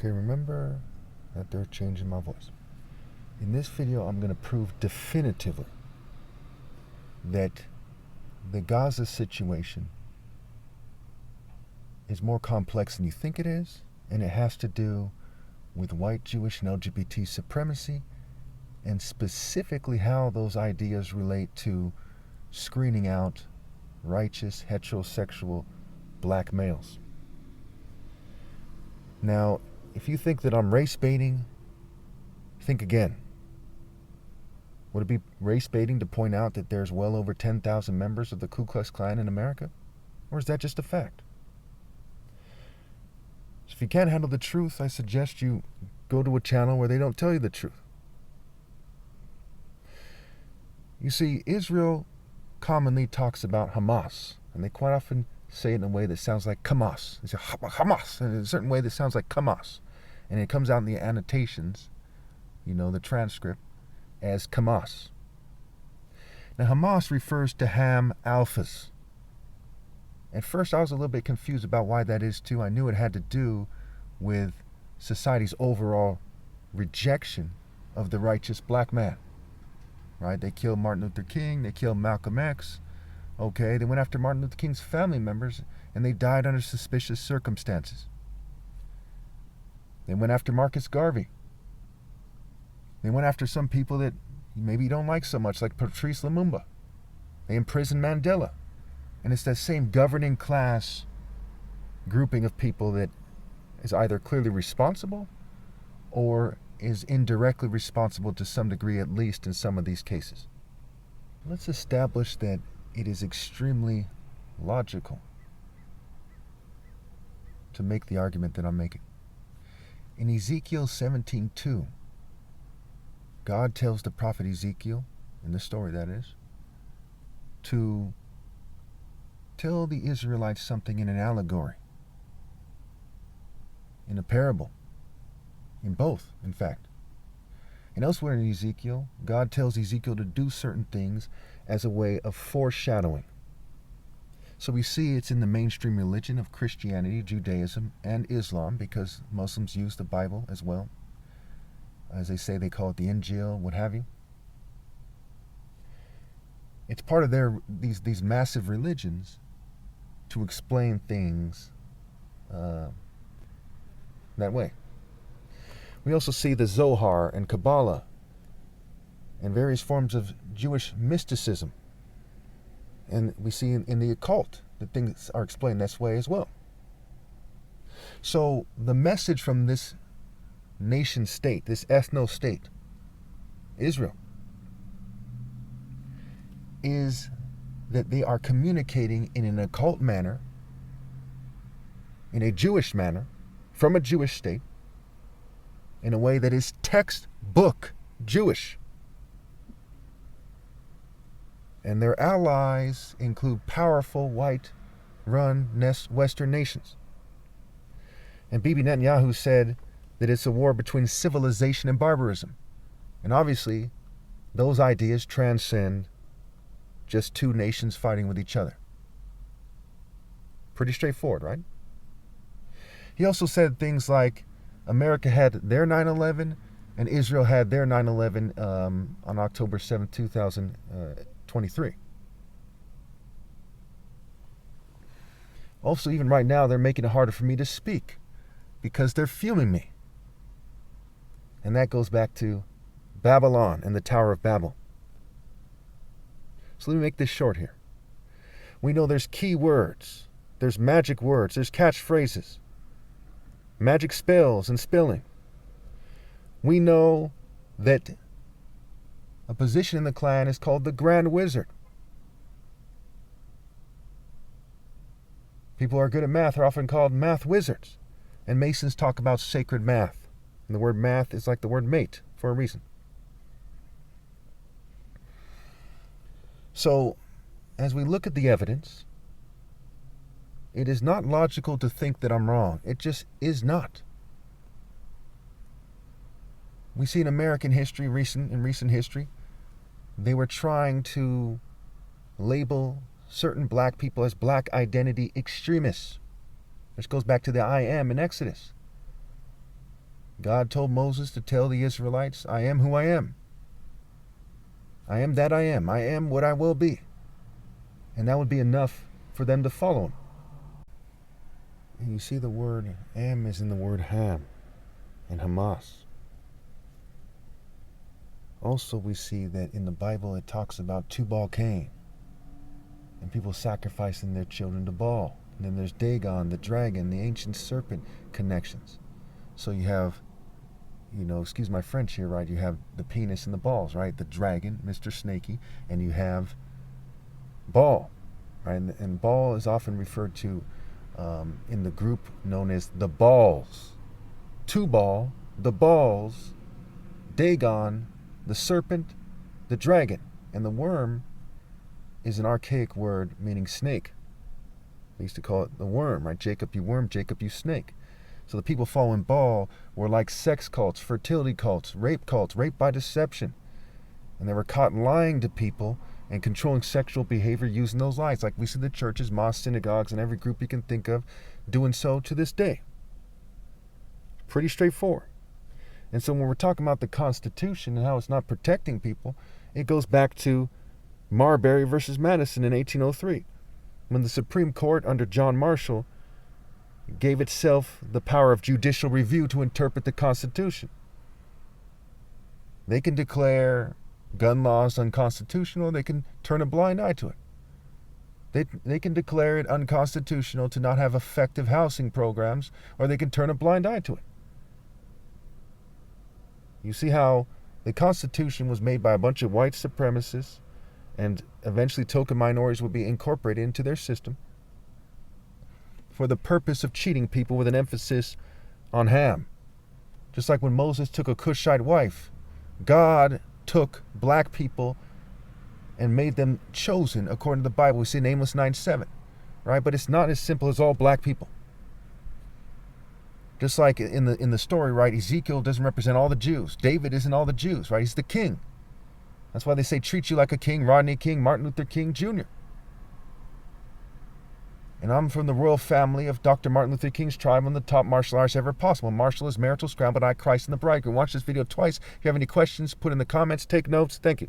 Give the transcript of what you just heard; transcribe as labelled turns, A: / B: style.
A: Okay, remember that they're changing my voice. In this video, I'm going to prove definitively that the Gaza situation is more complex than you think it is, and it has to do with white, Jewish, and LGBT supremacy, and specifically how those ideas relate to screening out righteous, heterosexual black males. Now, if you think that I'm race baiting, think again. Would it be race baiting to point out that there's well over 10,000 members of the Ku Klux Klan in America? Or is that just a fact? So if you can't handle the truth, I suggest you go to a channel where they don't tell you the truth. You see, Israel commonly talks about Hamas, and they quite often say it in a way that sounds like Hamas. They say Hamas in a certain way that sounds like Hamas. And it comes out in the annotations, the transcript, as Hamas. Now, Hamas refers to Ham alphas. At first, I was a little bit confused about why that is, too. I knew it had to do with society's overall rejection of the righteous black man. Right? They killed Martin Luther King. They killed Malcolm X. Okay, they went after Martin Luther King's family members, and they died under suspicious circumstances. They went after Marcus Garvey. They went after some people that maybe you don't like so much, like Patrice Lumumba. They imprisoned Mandela. And it's that same governing class grouping of people that is either clearly responsible or is indirectly responsible to some degree, at least in some of these cases. Let's establish that it is extremely logical to make the argument that I'm making. In Ezekiel 17:2, God tells the prophet Ezekiel, in the story that is, to tell the Israelites something in an allegory, in a parable, in both, in fact. And elsewhere in Ezekiel, God tells Ezekiel to do certain things as a way of foreshadowing. So we see it's in the mainstream religion of Christianity, Judaism, and Islam, because Muslims use the Bible as well. As they say, they call it the Injil, what have you. It's part of these massive religions to explain things that way. We also see the Zohar and Kabbalah and various forms of Jewish mysticism. And we see in the occult that things are explained this way as well. So the message from this nation state, this ethno state, Israel, is that they are communicating in an occult manner, in a Jewish manner, from a Jewish state, in a way that is textbook Jewish. And their allies include powerful white-run Western nations. And Bibi Netanyahu said that it's a war between civilization and barbarism. And obviously, those ideas transcend just two nations fighting with each other. Pretty straightforward, right? He also said things like America had their 9/11 and Israel had their 9/11 on October 7, 2023. Also, even right now, they're making it harder for me to speak because they're fuming me. And that goes back to Babylon and the Tower of Babel. So let me make this short here. We know there's key words, there's magic words, there's catchphrases, magic spells and spilling. We know that a position in the clan is called the Grand Wizard. People who are good at math are often called math wizards. And Masons talk about sacred math. And the word math is like the word mate for a reason. So, as we look at the evidence, it is not logical to think that I'm wrong. It just is not. We see in American history, in recent history, they were trying to label certain black people as black identity extremists. This goes back to the I am in Exodus. God told Moses to tell the Israelites, I am who I am. I am that I am. I am what I will be. And that would be enough for them to follow him. And you see the word am is in the word ham and Hamas. Also, we see that in the Bible it talks about Tubal Cain and people sacrificing their children to Baal. And then there's Dagon, the dragon, the ancient serpent connections. So you have, excuse my French here, right? You have the penis and the balls, right? The dragon, Mr. Snaky, and you have Baal, right? And Baal is often referred to in the group known as the Balls. Tubal, the balls, Dagon, the serpent, the dragon, and the worm is an archaic word meaning snake. They used to call it the worm, right? Jacob, you worm, Jacob, you snake. So the people following Baal were like sex cults, fertility cults, rape by deception. And they were caught lying to people and controlling sexual behavior using those lies. Like we see the churches, mosques, synagogues, and every group you can think of doing so to this day. Pretty straightforward. And so when we're talking about the Constitution and how it's not protecting people, it goes back to Marbury versus Madison in 1803, when the Supreme Court under John Marshall gave itself the power of judicial review to interpret the Constitution. They can declare gun laws unconstitutional, they can turn a blind eye to it. They can declare it unconstitutional to not have effective housing programs, or they can turn a blind eye to it. You see how the Constitution was made by a bunch of white supremacists, and eventually token minorities would be incorporated into their system for the purpose of cheating people with an emphasis on ham. Just like when Moses took a Cushite wife, God took black people and made them chosen according to the Bible. We see in Amos 9:7, right? But it's not as simple as all black people. Just like in the story, right? Ezekiel doesn't represent all the Jews. David isn't all the Jews, right? He's the king. That's why they say treat you like a king, Rodney King, Martin Luther King Jr. And I'm from the royal family of Dr. Martin Luther King's tribe. I'm the top martial artist ever possible. Martial is marital scrambled eye, Christ and the bridegroom. Watch this video twice. If you have any questions, put in the comments. Take notes. Thank you.